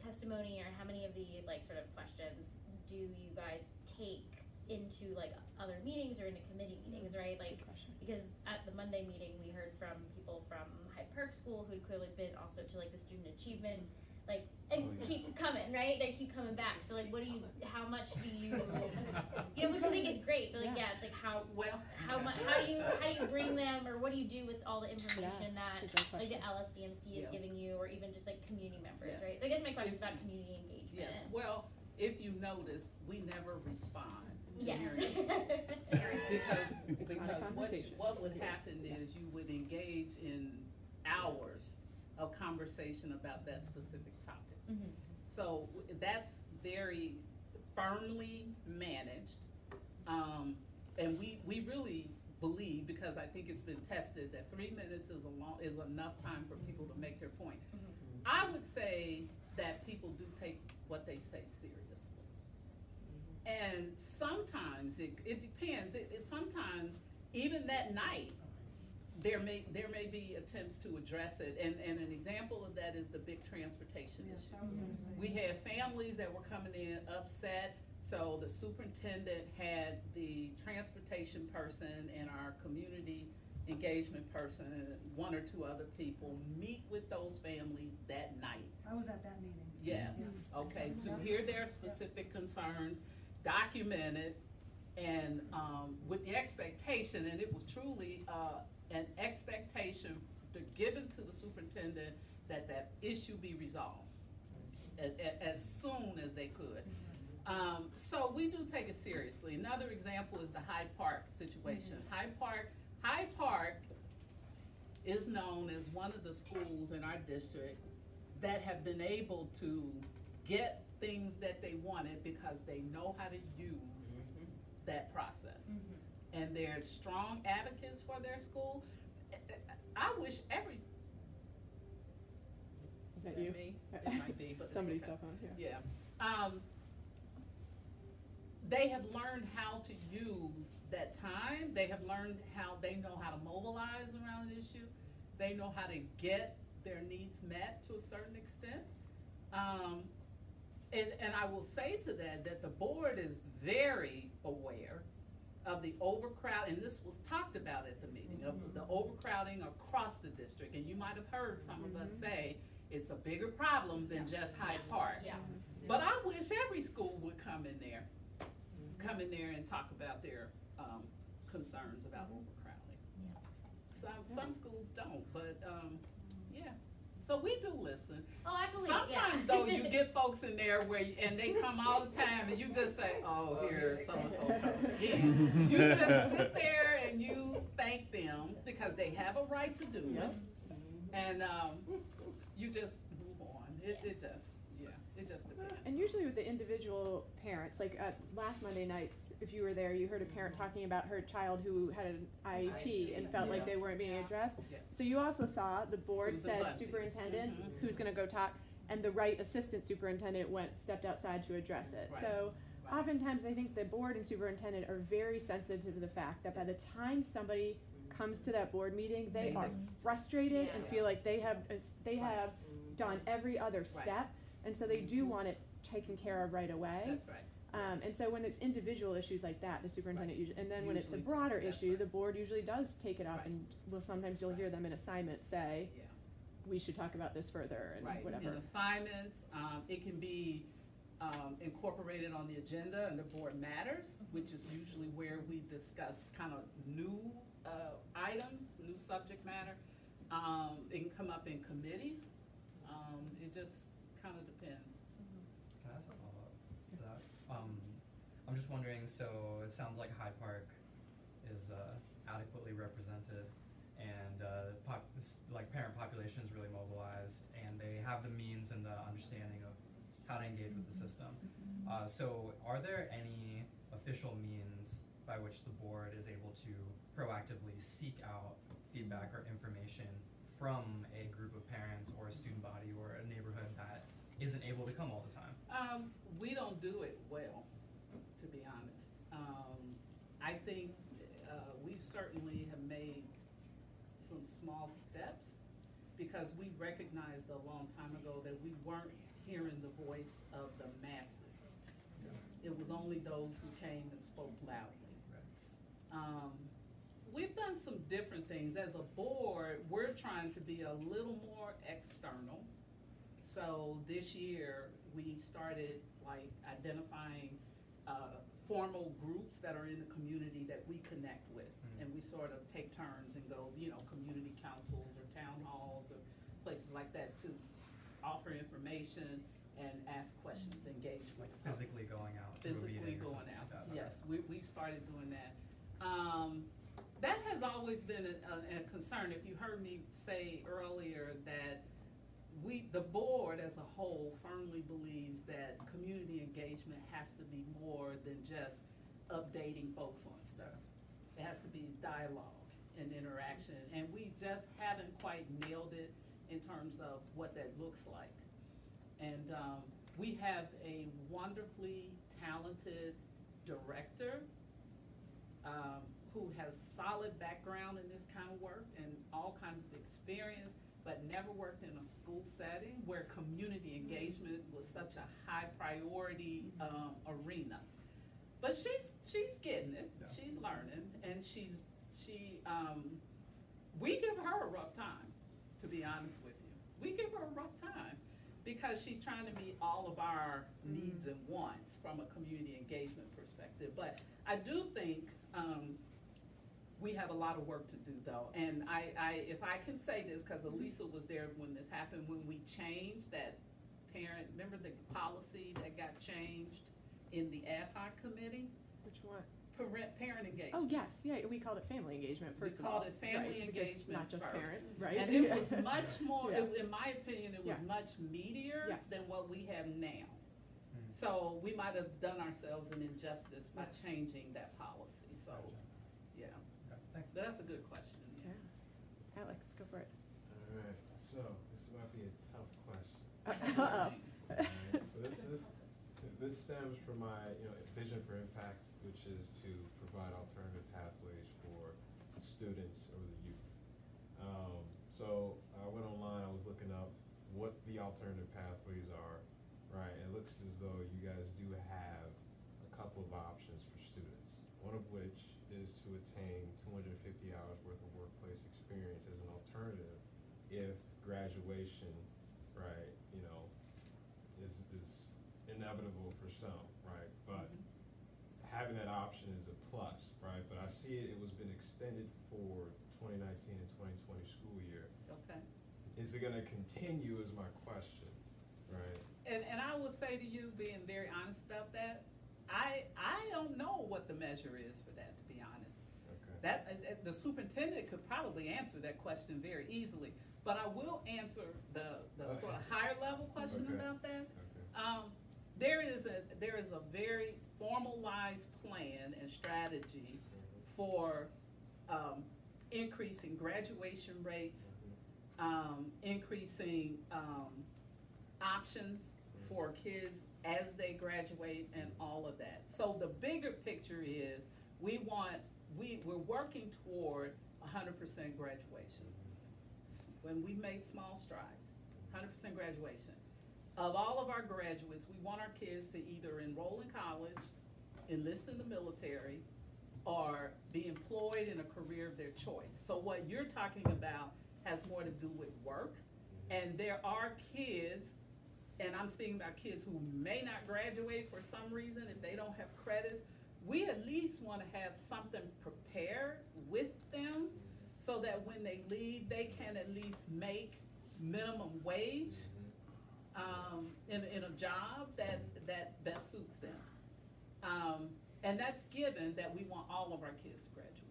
testimony, or how many of the, like, sort of questions do you guys take into, like, other meetings or into committee meetings, right? Like, because at the Monday meeting, we heard from people from Hyde Park School who'd clearly been also to, like, the student achievement, like, and keep coming, right? They keep coming back. So, like, how much do you, you know, which I think is great, but, like, yeah, it's like, how do you bring them, or what do you do with all the information that, like, the LSDMC is giving you, or even just, like, community members, right? So I guess my question is about community engagement. Yes, well, if you notice, we never respond to Yes. because what would happen is you would engage in hours of conversation about that specific topic. Mm-hmm. So that's very firmly managed, and we really believe, because I think it's been tested, that 3 minutes is enough time for people to make their point. Mm-hmm. I would say that people do take what they say seriously. And sometimes it depends. Sometimes even that night there may be attempts to address it. And an example of that is the big transportation issue. We had families that were coming in upset, so the superintendent had the transportation person and our community engagement person and one or two other people meet with those families that night. I was at that meeting. Yes, okay, to hear their specific concerns, document it, and with the expectation, and it was truly an expectation given to the superintendent that that issue be resolved as soon as they could. So we do take it seriously. Another example is the Hyde Park situation. Hyde Park is known as one of the schools in our district that have been able to get things that they wanted because they know how to use that process. And they're strong advocates for their school. I wish every... Is that you? Me? It might be, but somebody's it's okay. cell phone, yeah. Yeah. They have learned how to use that time. They have learned they know how to mobilize around an issue. They know how to get their needs met to a certain extent. And I will say to that the board is very aware of the overcrowd, and this was talked about at the meeting, of the overcrowding across the district. And you might have heard some of us say it's a bigger problem than just Hyde Park. Yeah. But I wish every school would come in there and talk about their concerns about overcrowding. Some schools don't, but yeah. So we do listen. Oh, I believe. Sometimes though, you get folks in there and they come all the time, and you just say, "Oh, here so and so comes again." You just sit there and you thank them because they have a right to do it, and you just move on. It just depends. And usually with the individual parents, like last Monday nights, if you were there, you heard a parent talking about her child who had an IEP and felt like they weren't being addressed. Yes. So you also saw the board Susan said Bunty. superintendent, who's going to go talk, and the right assistant superintendent stepped outside to address it. Right. So oftentimes I think the board and superintendent are very sensitive to the fact that by the time somebody comes to that board meeting, they are frustrated and feel like they have done every other step, and so they do want it taken care of right away. That's right. And so when it's individual issues like that, the superintendent usually, and then when it's a Usually broader that's issue, right. the board usually does take it up Right. and will sometimes you'll hear them in assignment say, Yeah. we should talk about this further and Right, whatever. in assignments, it can be incorporated on the agenda under board matters, which is usually where we discuss kind of new items, new subject matter. It can come up in committees. It just kind of depends. Can I ask a follow-up to that? I'm just wondering, so it sounds like Hyde Park is adequately represented and like parent population is really mobilized and they have the means and the understanding of how to engage with the system. So are there any official means by which the board is able to proactively seek out feedback or information from a group of parents or a student body or a neighborhood that isn't able to come all the time? We don't do it well, to be honest. I think we certainly have made some small steps because we recognized a long time ago that we weren't hearing the voice of the masses. It was only those who came and spoke loudly. Right. We've done some different things. As a board, we're trying to be a little more external. So this year, we started like identifying formal groups that are in the community that we connect with. And we sort of take turns and go, community councils or town halls or places like that to offer information and ask questions, engage with. Like physically going out to a Physically meeting or going something out, like that. yes, we've started doing that. That has always been a concern. If you heard me say earlier that the board as a whole firmly believes that community engagement has to be more than just updating folks on stuff. It has to be dialogue and interaction, and we just haven't quite nailed it in terms of what that looks like. And we have a wonderfully talented director who has solid background in this kind of work and all kinds of experience, but never worked in a school setting where community engagement was such a high priority arena. But she's getting it. Yeah. She's learning, and we give her a rough time, to be honest with you. We give her a rough time because she's trying to meet all of our needs and wants from a community engagement perspective. But I do think we have a lot of work to do, though. And if I can say this, because Elisa was there when this happened, when we changed that parent, remember the policy that got changed in the ad hoc committee? Which one? Parent engagement. Oh, yes, yeah, we called it family engagement first of all. We called it family right, because engagement not just first. parents, right? And it was much more, Yeah. in my opinion, it was Yeah. much meatier Yes. than what we have now. Mm. So we might have done ourselves an injustice by changing that policy, so, Gotcha. yeah. Okay, thanks. But that's a good question, yeah. Yeah. Alex, go for it. All right, so this might be a tough question. Uh-oh. Alright, so this stems from my vision for impact, which is to provide alternative pathways for students or the youth. So I went online, I was looking up what the alternative pathways are, right? It looks as though you guys do have a couple of options for students. One of which is to attain 250 hours worth of workplace experience as an alternative if graduation, right, is inevitable for some, right? But having that option is a plus, right? But I see it was been extended for 2019 and 2020 school year. Okay. Is it gonna continue is my question, right? And I will say to you, being very honest about that, I don't know what the measure is for that, to be honest. Okay. That, the superintendent could probably answer that question very easily, but I will answer the Okay. sort of higher level question Okay. about that. Okay. There is a very formalized plan and strategy for increasing graduation rates, increasing options for kids as they graduate and all of that. So the bigger picture is we're working toward 100% graduation. When we made small strides, 100% graduation. of all of our graduates, we want our kids to either enroll in college, enlist in the military, or be employed in a career of their choice. So what you're talking about has more to do with work. And there are kids, and I'm speaking about kids who may not graduate for some reason if they don't have credits. We at least want to have something prepared with them so that when they leave, they can at least make minimum wage in a job that best suits them. And that's given that we want all of our kids to graduate.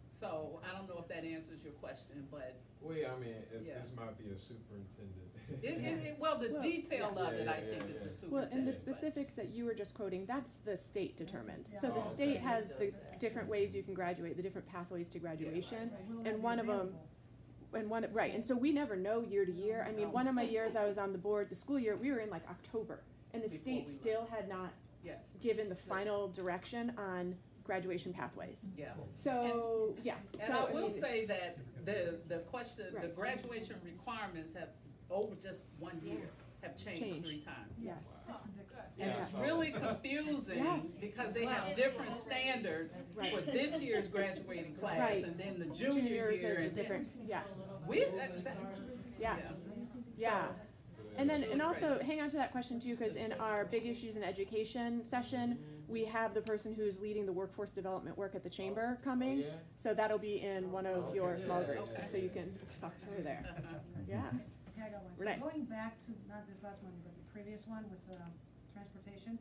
So I don't know if that answers your question, but. Well, yeah, I mean, Yeah. this might be a superintendent. Well, the Well, detail of it, I yeah, think, yeah, is the yeah. superintendent. Well, and the but- specifics that you were just quoting, that's the state determines. So the Oh, state okay. has the different ways you can graduate, the different pathways to graduation. And one of them, right, and so we never know year to year. I mean, one of my years I was on the board, the school year, we were in like October, and the Before state we left. still had not Yes, given the final direction on graduation pathways. yeah. So, yeah. And so, I will mean, say that the question, the Right. graduation requirements have, over just 1 year, have changed Changed. 3 times. Yes. And Yeah, it's so- really confusing Yes. because they have different standards Right. for this year's graduating class Right. and then the junior Juniors year is a and then. different, yes, Yeah. yes, yeah. And then, It's and really also, crazy. hang on to that question too, because in our big issues in education session, we have the person who's leading the workforce development work at the chamber coming. Yeah. So that'll be in one of Okay. your small Yeah, groups, okay. so you can talk to her there. Yeah. Okay, I got one. Renee. So going back to, not this last one, but the previous one with, transportation.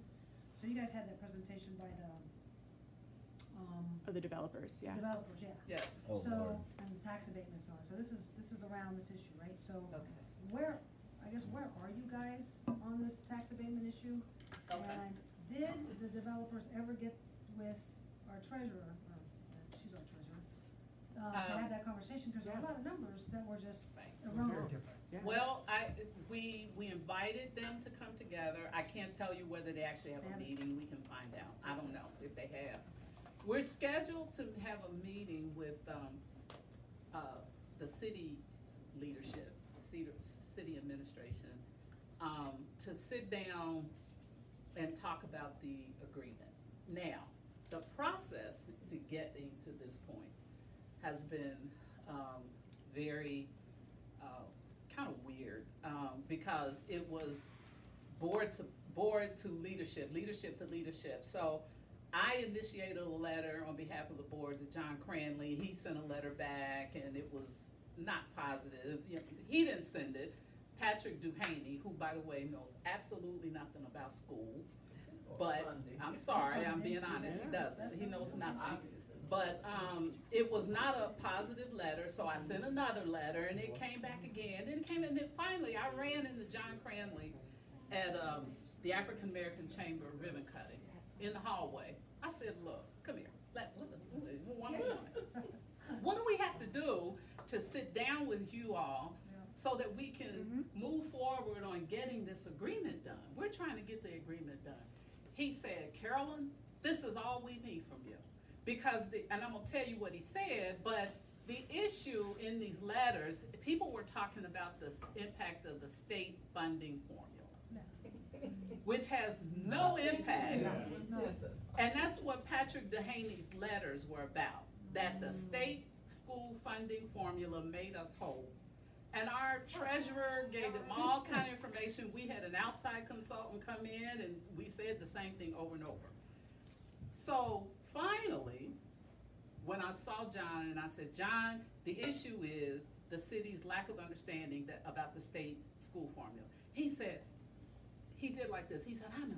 So you guys had that presentation by the, Of the developers, yeah. developers, yeah. Yes. Oh, So, Lord. and tax abatements and all that. So this is around this issue, right? So Okay. where are you guys on this tax abatement issue? Okay. And did the developers ever get with our treasurer, or she's our treasurer, to have that conversation? Because there are a lot of numbers that were just Right. Very erroneous. different. Yeah. Well, we invited them to come together. I can't tell you whether they actually have a meeting. We can find out. I don't know if they have. We're scheduled to have a meeting with, the city leadership, city administration, to sit down and talk about the agreement. Now, the process to getting to this point has been, very, kind of weird, because it was board to leadership, leadership to leadership. So I initiated a letter on behalf of the board to John Cranley. He sent a letter back and it was not positive. You know, he didn't send it. Patrick Duhaney, who by the way knows absolutely nothing about schools, but I'm sorry, I'm being honest, he doesn't. He knows nothing. But it was not a positive letter, so I sent another letter, and it came back again. And then finally, I ran into John Cranley at the African American Chamber ribbon cutting in the hallway. I said, "Look, come here. What do we have to do to sit down with you all so that we can move forward on getting this agreement done? We're trying to get the agreement done." He said, "Carolyn, this is all we need from you." Because and I'm gonna tell you what he said, but the issue in these letters, people were talking about the impact of the state funding formula, which has no impact. And that's what Patrick Duhaney's letters were about, that the state school funding formula made us whole. And our treasurer gave them all kind of information. We had an outside consultant come in and we said the same thing over and over. So finally, when I saw John and I said, "John, the issue is the city's lack of understanding about the state school formula." He said, he did like this. He said, I know.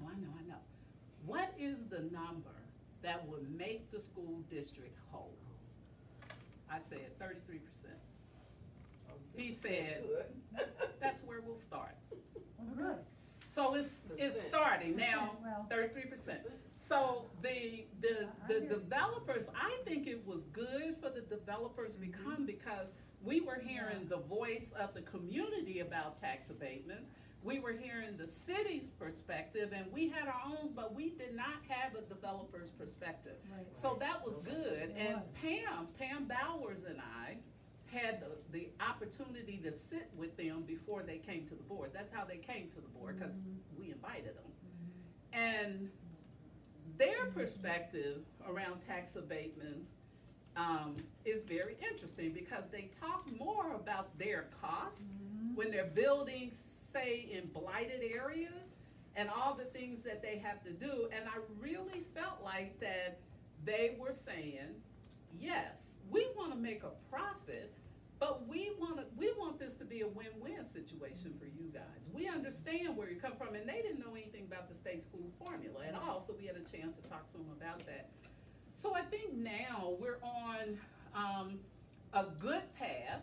What is the number that would make the school district whole? I said 33%. He said, "That's where we'll start." Well, good. So it's starting now, Well- 33%. So the developers, I think it was good for the developers to come because we were hearing the voice of the community about tax abatements. We were hearing the city's perspective, and we had our own, but we did not have a developer's perspective. Right. So that was good. It And was. Pam Bowers and I had the opportunity to sit with them before they came to the board. That's how they came to the board, because we invited them. And their perspective around tax abatements is very interesting, because they talk more about their cost when they're building, say, in blighted areas, and all the things that they have to do. And I really felt like that they were saying, yes, we want to make a profit, but we want this to be a win-win situation for you guys. We understand where you come from, and they didn't know anything about the state school formula at all, so we had a chance to talk to them about that. So I think now we're on a good path.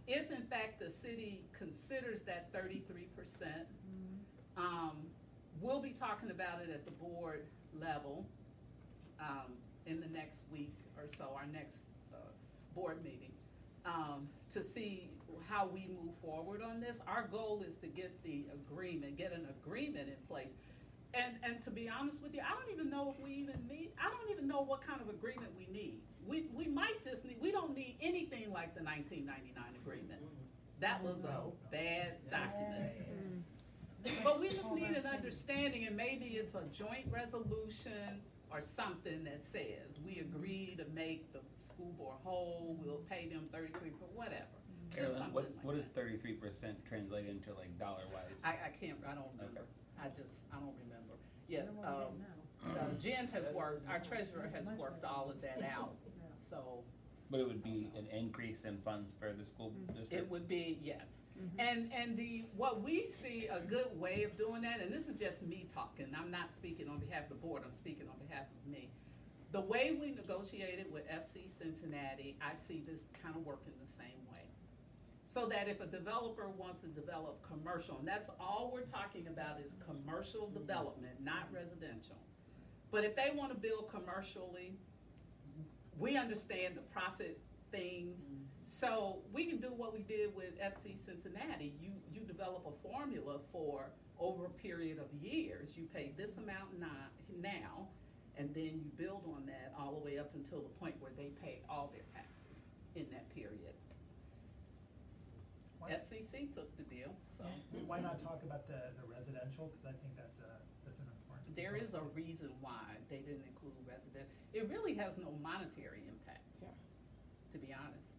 If in fact the city considers that 33%, we'll be talking about it at the board level in the next week or so, our next board meeting, to see how we move forward on this. Our goal is to get an agreement in place. And to be honest with you, I don't even know if we even need, I don't even know what kind of agreement we need. We might just need, we don't need anything like the 1999 agreement. That was a bad document. But we just need an understanding, and maybe it's a joint resolution or something that says we agree to make the school board whole, we'll pay them 33%, whatever. Carolyn, what does 33% translate into, like, dollar-wise? I don't remember. Okay. I don't remember. Yeah, Jen has worked, our treasurer has worked all of that out, so. But it would be an increase in funds for the school district? It would be, yes. And what we see a good way of doing that, and this is just me talking, I'm not speaking on behalf of the board, I'm speaking on behalf of me. The way we negotiated with FC Cincinnati, I see this kind of working the same way. So that if a developer wants to develop commercial, and that's all we're talking about is commercial development, not residential. But if they want to build commercially, we understand the profit thing. So we can do what we did with FC Cincinnati. You develop a formula for over a period of years. You pay this amount now, and then you build on that all the way up until the point where they pay all their taxes in that period. FCC took the deal, so. Why not talk about the residential, because I think that's an important. There is a reason why they didn't include resident. It really has no monetary impact, to be honest.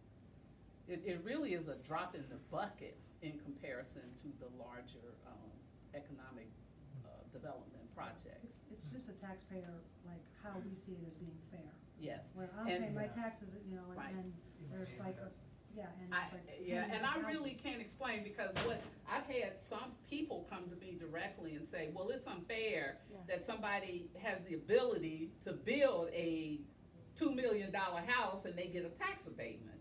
It really is a drop in the bucket in comparison to the larger economic development projects. It's just a taxpayer, like, how we see it as being fair. Yes. Where I'm paying my taxes, Right. and there's like a, and I really can't explain, because what I've had some people come to me directly and say, well, it's unfair that somebody has the ability to build a $2 million house and they get a tax abatement.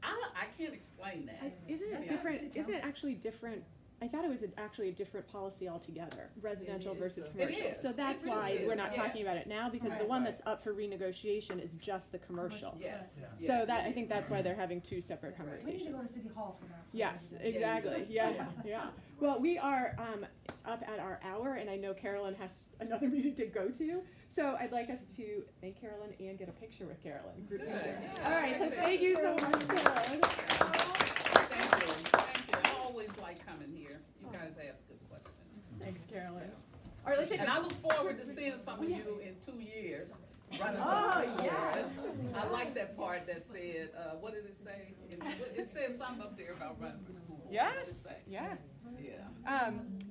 I can't explain that. Isn't it different? Isn't it actually different? I thought it was actually a different policy altogether, residential versus commercial. It is. So that's why we're not talking about it now, because the one that's up for renegotiation is just the commercial. Yes. So that, I think that's why they're having two separate We need to conversations. go to City Hall for that. Yes, exactly. Yeah. Well, we are up at our hour, and I know Carolyn has another meeting to go to. So I'd like us to thank Carolyn and get a picture with Carolyn. Group picture. All right. So thank you so much, Carolyn. Thank you. I always like coming here. You guys ask good questions. Thanks, Carolyn. All right, let's take And I look forward to seeing some of you in 2 years. Running yes. I like that part that said, what did it say? It said something up there about running for school board. Yes. What did it say?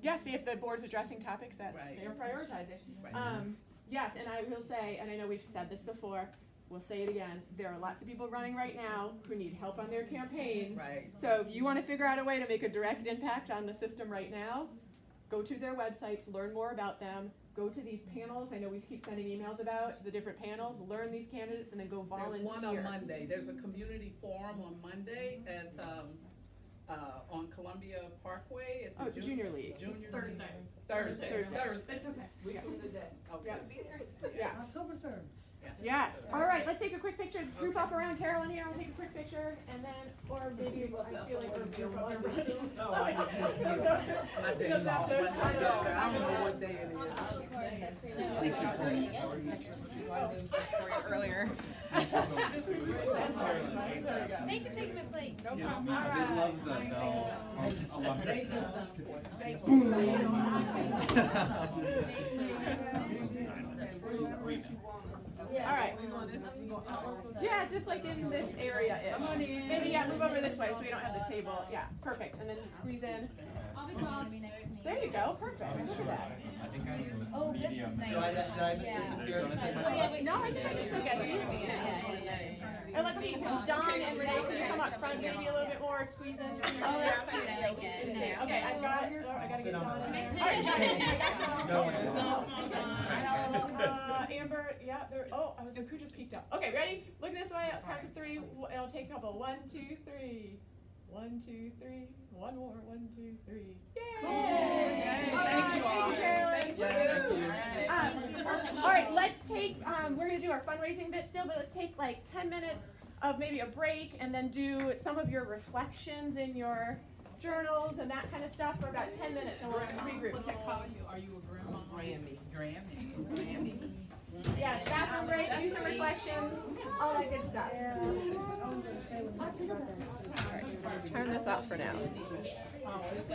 Yeah. See if the board's addressing topics that they're prioritizing. Right. Yes, and I will say, and I know we've said this before, we'll say it again, there are lots of people running right now who need help on their campaigns. Right. So if you want to figure out a way to make a direct impact on the system right now, go to their websites, learn more about them, go to these panels. I know we keep sending emails about the different panels, learn these candidates, and then go volunteer. There's one on Monday. There's a community forum on Monday at on Columbia Parkway at the Junior League. Thursday. It's okay. We do the day. Okay. Yeah. October 3rd. Yes. All right, let's take a quick picture. Group up around Carolyn here. We'll take a quick picture, and then, or maybe I feel like we're group up around. I don't know what day it Earlier. Thank you for taking my plate. No problem. I did love the bell. All right. Yeah, just like in this area-ish. Maybe, yeah, move over this way so we don't have the table. Yeah, perfect. And then squeeze in. I'll be calling me next meeting. There you go. Perfect. Look at that. I think I Oh, this is nice. Did I disappear? Oh, yeah, wait, no, I think I can still get you. And let's see, Don and Ray, can you come up front maybe a little bit more, squeeze in? Oh, that's cute. I like it. Okay, I gotta get Don. All right, Amber, yeah, there, oh, who just peeked up? Okay, ready? Look this way, I'll count to three, it'll take a couple. 1, 2, 3. 1, 2, 3. One more. 1, 2, 3. Yay! Cool. All right, thank you, Carolyn. All right, let's take, we're gonna do our fundraising bit still, but let's take like 10 minutes of maybe a break and then do some of your reflections in your journals and that kind of stuff for about 10 minutes, and we'll regroup. What do they call you? Are you a grandma? Grammy. Yes, bathroom break, do some reflections, all that good stuff. Yeah, I was gonna say when you about that. Turn this off for now. Oh, it's